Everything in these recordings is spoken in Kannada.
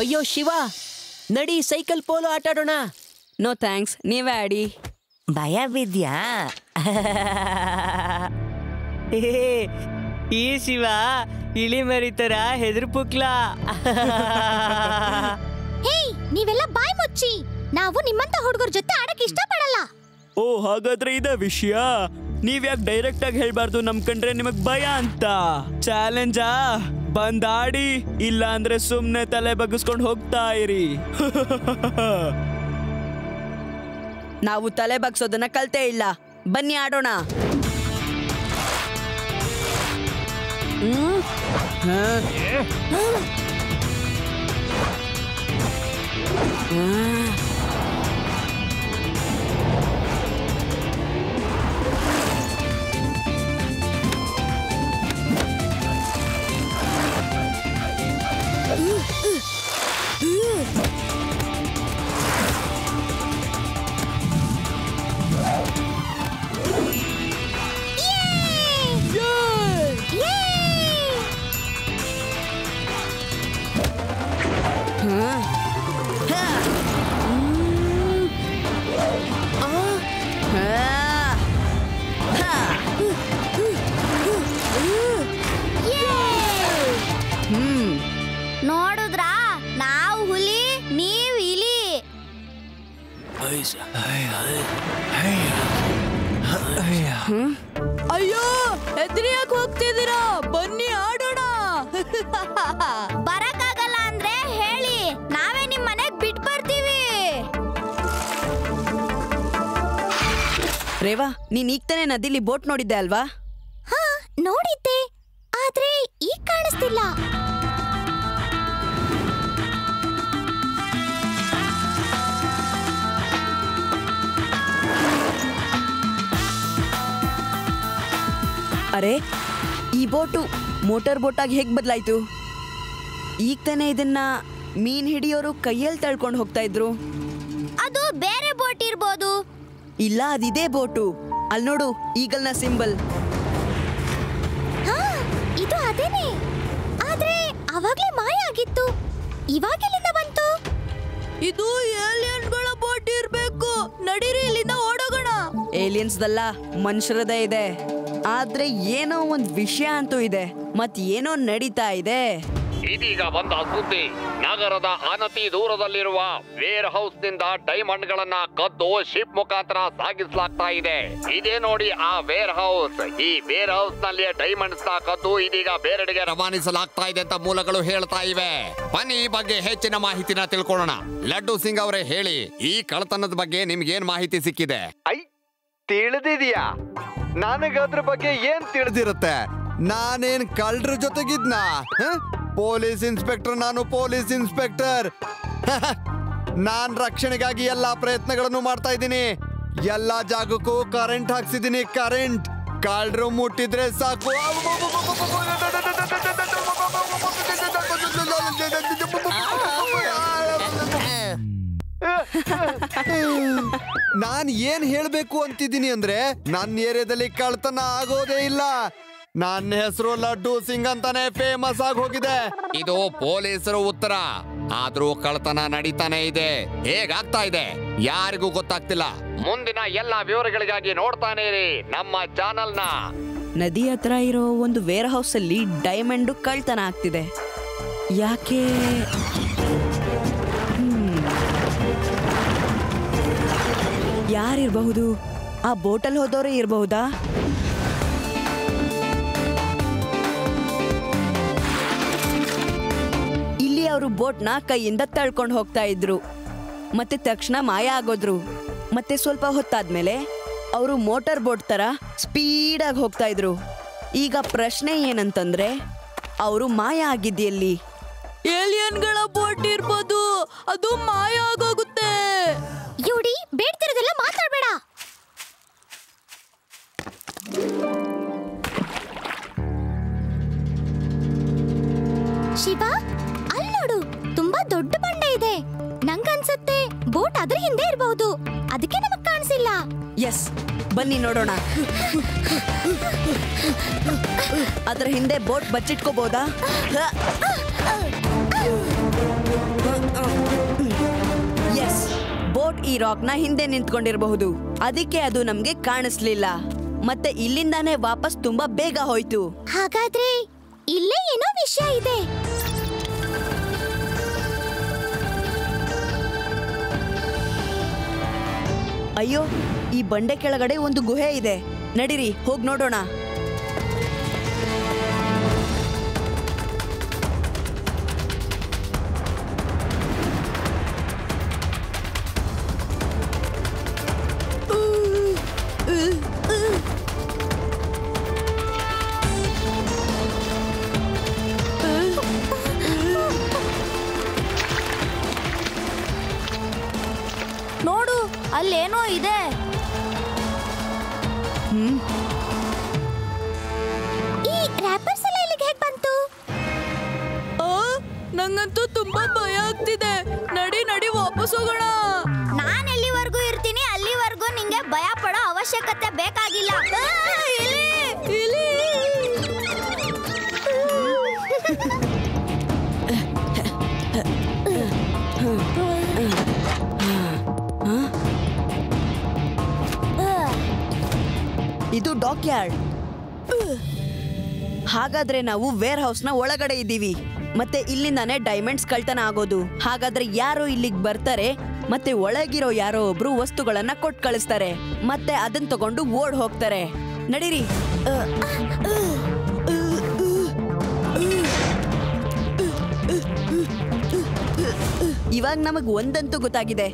ಅಯ್ಯೋ ಶಿವ, ನಡಿ ಸೈಕಲ್ ಪೋಲೋ ಆಟ ಆಡೋಣ. ನೋ ಥ್ಯಾಂಕ್ಸ್, ನೀವೇ ಆಡಿ. ಭಯ ಬಿದ್ಯಾ? ಈ ಶಿವ ಇಳಿ ಮರಿತರ ಹೆದರು ಪುಕ್ಲಾ. ನೀವೆಲ್ಲ ಬಾಯ್ ಮುಚ್ಚಿ, ನಾವು ನಿಮ್ಮಂತ ಹುಡುಗರ ಜೊತೆ ಆಡಕ್ಕೆ ಇಷ್ಟಪಡಲ್ಲ. ಓ ಹಾಗಾದ್ರೆ ಇದ ವಿಷಯ. ನೀವ್ಯಾಕೆ ಡೈರೆಕ್ಟ್ ಆಗಿ ಹೇಳ್ಬಾರ್ದು, ನಮ್ ಕಂಡ್ರೆ ನಿಮಗ್ ಭಯ ಅಂತ. ಚಾಲೆಂಜಾ? ಬಂದ್ ಆಡಿ, ಇಲ್ಲ ಅಂದ್ರೆ ಸುಮ್ನೆ ತಲೆ ಬಗ್ಗಿಸ್ಕೊಂಡು ಹೋಗ್ತಾ ಇರಿ. ನಾವು ತಲೆ ಬಗ್ಸೋದನ್ನ ಕಲ್ತೇ ಇಲ್ಲ, ಬನ್ನಿ ಆಡೋಣ. ನೋಡುದ್ರಾ, ನಾವು ಹುಲಿ, ನೀವ್ ಇಲಿ. ಅಯ್ಯೋ, ಹೆದರಿಯಾಗಿ ಹೋಗ್ತಿದ್ದೀರಾ? ಬನ್ನಿ ಆಡೋಣ. ಬರಕ್ಕಾಗಲ್ಲ ಅಂದ್ರೆ ಹೇಳಿ, ನಾವೇ ನಿಮ್ ಮನೆಗ್ ಬಿಟ್ ಬರ್ತೀವಿ. ರೇವಾ, ನೀನ್ ಈಗ ತಾನೇ ನದಿಲಿ ಬೋಟ್ ನೋಡಿದ್ದೆ ಅಲ್ವಾ? ಹಾ, ನೋಡಿದ್ದೆ, ಆದ್ರೆ ಈಗ ಕಾಣಿಸ್ತಿಲ್ಲ. ಅರೆ, ಈ ಬೋಟು ಮೋಟಾರ್ ಬೋಟ್ ಆಗಿ ಹೇಗ್ ಬದಲಾಯ್ತು? ಈಗ ತಾನೇ ಇದನ್ನ ಮೀನ್ ಹಿಡಿಯೋರು ಕೈಯಲ್ಲಿ ತಳ್ಕೊಂಡು ಹೋಗ್ತಾ ಇದ್ರು. ಅದು ಬೇರೆ ಬೋಟ್ ಇರ್ಬೋದು. ಇಲ್ಲ, ಅದಿದೇ ಬೋಟು. ಅಲ್ಲಿ ನೋಡು, ಈಗಲ್ನ ಸಿಂಬಲ್. ಹಾ, ಇದು ಅದೇನೆ. ಆದ್ರೆ ಅವಾಗ್ಲೇ ಮಾಯ ಆಗಿತ್ತು. ಇವಾಗೆಲ್ಲಿಂದ ಬಂತು? ಇದು ಏಲಿಯನ್ಗಳ ಬೋಟ್ ಇರ್ಬೇಕು. ನಡೀರಿ, ಇಲ್ಲಿಂದ ಓಡೋಗೋಣ. ಏಲಿಯನ್ಸ್ದಲ್ಲ, ಮನುಷ್ಯರದೇ ಇದೆ. ಆದ್ರೆ ಏನೋ ಒಂದ್ ವಿಷಯ ಅಂತೂ ಇದೆ, ಮತ್ ಏನೋ ನಡೀತಾ ಇದೆ. ಇದೀಗ ಬಂದ ಸುದ್ದಿ. ನಗರದ ಅನತಿ ದೂರದಲ್ಲಿರುವ ವೇರ್ ಹೌಸ್ ನಿಂದ ಡೈಮಂಡ್ ಗಳನ್ನ ಕದ್ದು ಶಿಪ್ ಮುಖಾಂತರ ಸಾಗಿಸಲಾಗ್ತಾ ಇದೆ. ಇದೇ ನೋಡಿ ಆ ವೇರ್ ಹೌಸ್. ಈ ವೇರ್ ಹೌಸ್ ನಲ್ಲಿ ಡೈಮಂಡ್ಸ್ ನ ಕದ್ದು ಇದೀಗ ಬೇರೆಡೆಗೆ ರವಾನಿಸಲಾಗ್ತಾ ಇದೆ ಅಂತ ಮೂಲಗಳು ಹೇಳ್ತಾ ಇವೆ. ಬನ್ನಿ ಈ ಬಗ್ಗೆ ಹೆಚ್ಚಿನ ಮಾಹಿತಿನ ತಿಳ್ಕೊಳ್ಳೋಣ. ಲಡ್ಡು ಸಿಂಗ್ ಅವರೇ ಹೇಳಿ, ಈ ಕಳ್ಳತನದ ಬಗ್ಗೆ ನಿಮ್ಗೆ ಏನ್ ಮಾಹಿತಿ ಸಿಕ್ಕಿದೆ? ತಿಳಿದಿದ್ಯಾ? ನನಗದ್ರ ಬಗ್ಗೆ ಏನ್ ತಿಳಿದಿರುತ್ತೆ? ನಾನೇನ್ ಕಳ್ಳರ ಜೊತೆಗಿದ್ನ? ಪೊಲೀಸ್ ಇನ್ಸ್ಪೆಕ್ಟರ್, ನಾನು ಪೊಲೀಸ್ ಇನ್ಸ್ಪೆಕ್ಟರ್. ನಾನ್ ರಕ್ಷಣೆಗಾಗಿ ಎಲ್ಲಾ ಪ್ರಯತ್ನಗಳನ್ನು ಮಾಡ್ತಾ ಇದ್ದೀನಿ. ಎಲ್ಲಾ ಜಾಗಕ್ಕೂ ಕರೆಂಟ್ ಹಾಕ್ಸಿದೀನಿ. ಕರೆಂಟ್ ಕಳ್ಳರು ಮುಟ್ಟಿದ್ರೆ ಸಾಕು. ನಾನ್ ಏನ್ ಹೇಳ್ಬೇಕು ಅಂತಿದ್ದೀನಿ ಅಂದ್ರೆ, ನನ್ನ ಏರಿಯಾದಲ್ಲಿ ಕಳ್ತನ ಆಗೋದೇ ಇಲ್ಲ. ನನ್ನ ಹೆಸರು ಲಡ್ಡು ಸಿಂಗ್ ಅಂತಾನೆ ಫೇಮಸ್ ಆಗಿ ಹೋಗಿದೆ. ಇದು ಪೊಲೀಸರು ಉತ್ತರ. ಆದ್ರೂ ಕಳ್ತನ ನಡೀತಾನೆ ಇದೆ. ಹೇಗಾಗ್ತಾ ಇದೆ ಯಾರಿಗೂ ಗೊತ್ತಾಗ್ತಿಲ್ಲ. ಮುಂದಿನ ಎಲ್ಲಾ ವಿವರಗಳಿಗಾಗಿ ನೋಡ್ತಾನೆ ಇರಿ ನಮ್ಮ ಚಾನೆಲ್ ನ. ನದಿ ಹತ್ರ ಇರೋ ಒಂದು ವೇರ್ ಹೌಸ್ ಅಲ್ಲಿ ಡೈಮಂಡ್ ಕಳ್ತನ ಆಗ್ತಿದೆ. ಯಾಕೆ? ಯಾರಿರಬಹುದು? ಆ ಬೋಟಲ್ ಹೋದವರೇ ಇರಬಹುದಾ? ಇಲ್ಲಿ ಅವರು ಬೋಟ್ನ ಕೈಯಿಂದ ತಳ್ಕೊಂಡು ಹೋಗ್ತಾ ಇದ್ರು, ಮತ್ತೆ ತಕ್ಷಣ ಮಾಯ ಆಗೋದ್ರು. ಮತ್ತೆ ಸ್ವಲ್ಪ ಹೊತ್ತಾದ್ಮೇಲೆ ಅವರು ಮೋಟಾರ್ ಬೋಟ್ ತರ ಸ್ಪೀಡಾಗಿ ಹೋಗ್ತಾ ಇದ್ರು. ಈಗ ಪ್ರಶ್ನೆ ಏನಂತಂದ್ರೆ, ಅವರು ಮಾಯ ಆಗಿದ್ದೆಲ್ಲಿ? ಏಲಿಯನ್ಗಳ ಬೋಟ್ ಇರ್ಬೋದು, ಅದು ಮಾಯ ಆಗೋಗುತ್ತೆ. ಯುಡಿ, ಬೇಡ್ತಿರೋದೆಲ್ಲ ಮಾತಾಡ್ಬೇಡ. ಶಿವ, ಅಲ್ಲಿ ನೋಡು, ತುಂಬಾ ದೊಡ್ಡ ಬಂಡೆ ಇದೆ. ನಂಗನ್ಸುತ್ತೆ ಬೋಟ್ ಅದ್ರ ಹಿಂದೆ ಇರಬಹುದು. ಅದಕ್ಕೆ ನಮಗ್ ಕಾಣಿಸಿಲ್ಲ. ಎಸ್, ಬನ್ನಿ ನೋಡೋಣ. ಅದ್ರ ಹಿಂದೆ ಬೋಟ್ ಬಚ್ಚಿಟ್ಕೋಬಹುದಾ? ಬೋಟ್ ಈ ರಾಕ್ ನ ಹಿಂದೆ ನಿಂತ್ಕೊಂಡಿರಬಹುದು, ಅದಕ್ಕೆ ಅದು ನಮ್ಗೆ ಕಾಣಿಸ್ಲಿಲ್ಲ. ಮತ್ತೆ ಇಲ್ಲಿಂದಾನೇ ವಾಪಸ್ ತುಂಬಾ ಬೇಗ ಹೋಯ್ತು. ಹಾಗಾದ್ರೆ ಇಲ್ಲೇ ಏನೋ ವಿಷಯ ಇದೆ. ಅಯ್ಯೋ, ಈ ಬಂಡೆ ಕೆಳಗಡೆ ಒಂದು ಗುಹೆ ಇದೆ. ನಡಿರಿ ಹೋಗ್ ನೋಡೋಣ. ನೋಡು, ಅಲ್ಲೇನೋ ಇದೆ. ಈ ರ್ಯಾಪರ್ಸ್ ಎಲ್ಲ ಇಲ್ಲಿಗೆ ಹೇಗ್ ಬಂತು? ನಂಗಂತೂ ತುಂಬಾ ಭಯ ಆಗ್ತಿದೆ. ನಡಿ ವಾಪಸ್ ಹೋಗೋಣ. ನಾನ್ ಎಲ್ಲಿವರೆಗೂ ಇರ್ತೀನಿ ಅಲ್ಲಿವರೆಗೂ ನಿಂಗೆ ಭಯ ಪಡೋ ಅವಶ್ಯಕತೆ ಬೇಕಾಗಿಲ್ಲ. ಇದು ಡಾಕ್ ಯಾರ್ಡ್. ಹಾಗಾದ್ರೆ ನಾವು ವೇರ್ ಹೌಸ್ ನ ಒಳಗಡೆ ಇದ್ದೀವಿ. ಮತ್ತೆ ಇಲ್ಲಿಂದಾನೆ ಡೈಮಂಡ್ಸ್ ಕಳ್ತನ ಆಗೋದು. ಹಾಗಾದ್ರೆ ಯಾರೋ ಇಲ್ಲಿಗೆ ಬರ್ತಾರೆ, ಮತ್ತೆ ಒಳಗಿರೋ ಯಾರೋ ಒಬ್ರು ವಸ್ತುಗಳನ್ನ ಕೊಟ್ಟು ಕಳಿಸ್ತಾರೆ, ಮತ್ತೆ ಅದನ್ನ ತಗೊಂಡು ಓಡ್ ಹೋಗ್ತಾರೆ. ನಡೀರಿ. ಇವಾಗ ನಮಗ್ ಒಂದಂತೂ ಗೊತ್ತಾಗಿದೆ,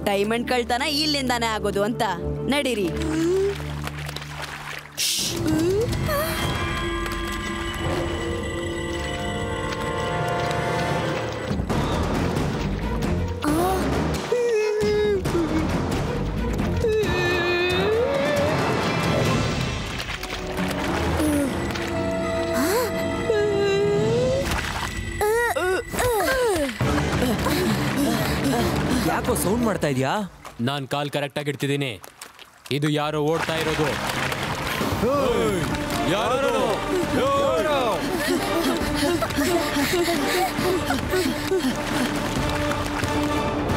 ಡೈಮಂಡ್ ಕಳ್ತನ ಇಲ್ಲಿಂದಾನೆ ಆಗೋದು ಅಂತ. ನಡೀರಿ. ಯಾಕೋ ಸೌಂಡ್ ಮಾಡ್ತಾ ಇದೀಯಾ? ನಾನ್ ಕಾಲ್ ಕರೆಕ್ಟ್ ಆಗಿ ಇಡ್ತಿದ್ದೀನಿ. ಇದು ಯಾರೋ ಓಡ್ತಾ ಇರೋದು.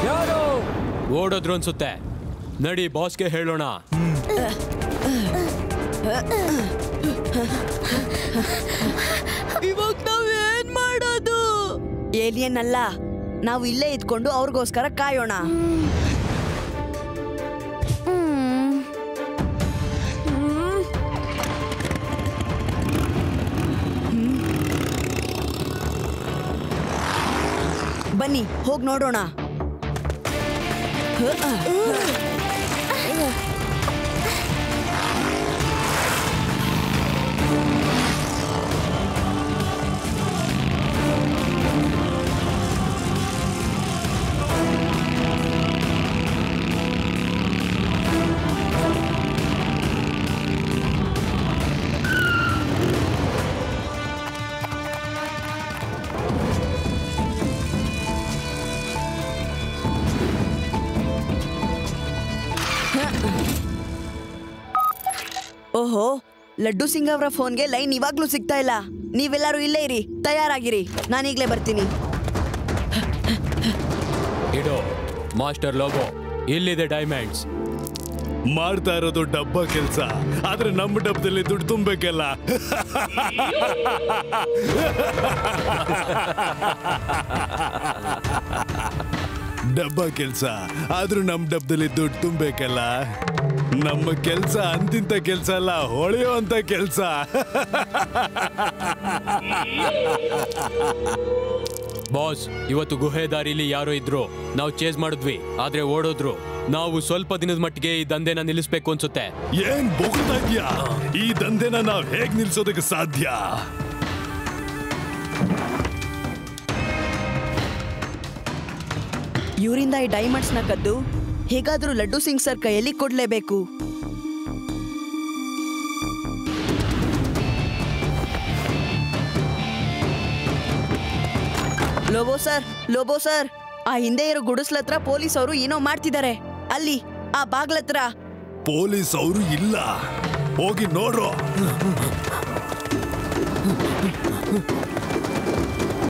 ಯಾರೋ ಓಡೋದ್ರು ಅನ್ಸುತ್ತೆ. ನಡಿ ಬಾಸ್ಗೆ ಹೇಳೋಣ. ಇವಾಗ ನಾವೇನ್ ಮಾಡೋದು? ಏಲಿಯನ್ ಅಲ್ಲ, ನಾವು ಇಲ್ಲೇ ಇದ್ಕೊಂಡು ಅವ್ರಿಗೋಸ್ಕರ ಕಾಯೋಣ. ಬನ್ನಿ ಹೋಗ್ ನೋಡೋಣ. ಓಹೋ, ಲಡ್ಡು ಸಿಂಗ್ ಅವರ ಫೋನ್ಗೆ ಲೈನ್ ಇವಾಗ್ಲೂ ಸಿಗ್ತಾ ಇಲ್ಲ. ನೀವೆಲ್ಲರೂ ಇಲ್ಲೇ ಇರಿ, ತಯಾರಾಗಿರಿ, ನಾನೀಗ್ಲೇ ಬರ್ತೀನಿ. ಇಡೋ ಮಾಸ್ಟರ್ ಲೋಗೋ, ಇಲ್ಲಿದೆ ಡೈಮಂಡ್ಸ್. ಮಾಡ್ತಾ ಇರೋದು ಡಬ್ಬ ಕೆಲ್ಸ, ಆದ್ರೆ ನಮ್ಮ ಡಬ್ಬದಲ್ಲಿ ದುಡ್ಡು ತುಂಬಬೇಕಲ್ಲ. ಡಬ್ಬ ಕೆಲ್ಸ ಆದ್ರೂ ನಮ್ ಡಬ್ಬದಲ್ಲಿ ದುಡ್ಡು ತುಂಬಬೇಕಲ್ಲ. ನಮ್ಮ ಕೆಲ್ಸ ಅಂತಿಂತ ಕೆಲ್ಸ ಅಲ್ಲ, ಹೊಳೆಯುವಂತ ಕೆಲ್ಸ. ಬಾಸ್, ಇವತ್ತು ಗುಹೆ ದಾರಿಲಿ ಯಾರೋ ಇದ್ರು. ನಾವು ಚೇಸ್ ಮಾಡಿದ್ವಿ, ಆದ್ರೆ ಓಡೋದ್ರು. ನಾವು ಸ್ವಲ್ಪ ದಿನದ ಮಟ್ಟಿಗೆ ಈ ದಂಧೆನ ನಿಲ್ಲಿಸ್ಬೇಕು ಅನ್ಸುತ್ತೆ. ಏನ್ ಬೋಗ್ತಾ ಇದ್ಯಾ? ಈ ದಂಧೆನ ನಾವ್ ಹೇಗ್ ನಿಲ್ಸೋದಕ್ಕೆ ಸಾಧ್ಯ? ಇವರಿಂದ ಈ ಡೈಮಂಡ್ಸ್ ನ ಕದ್ದು ಹೇಗಾದ್ರೂ ಲಡ್ಡು ಸಿಂಗ್ ಸರ್ ಕೈಯಲ್ಲಿ ಕೊಡ್ಲೇಬೇಕು. ಲೋಬೋ ಸರ್, ಆ ಹಿಂದೆ ಇರೋ ಗುಡಿಸ್ಲತ್ರ ಪೊಲೀಸ್ ಅವರು ಏನೋ ಮಾಡ್ತಿದ್ದಾರೆ. ಅಲ್ಲಿ ಆ ಬಾಗ್ಲತ್ರ ಪೊಲೀಸ್ ಅವರು ಇಲ್ಲ, ಹೋಗಿ ನೋಡ್ರೋ.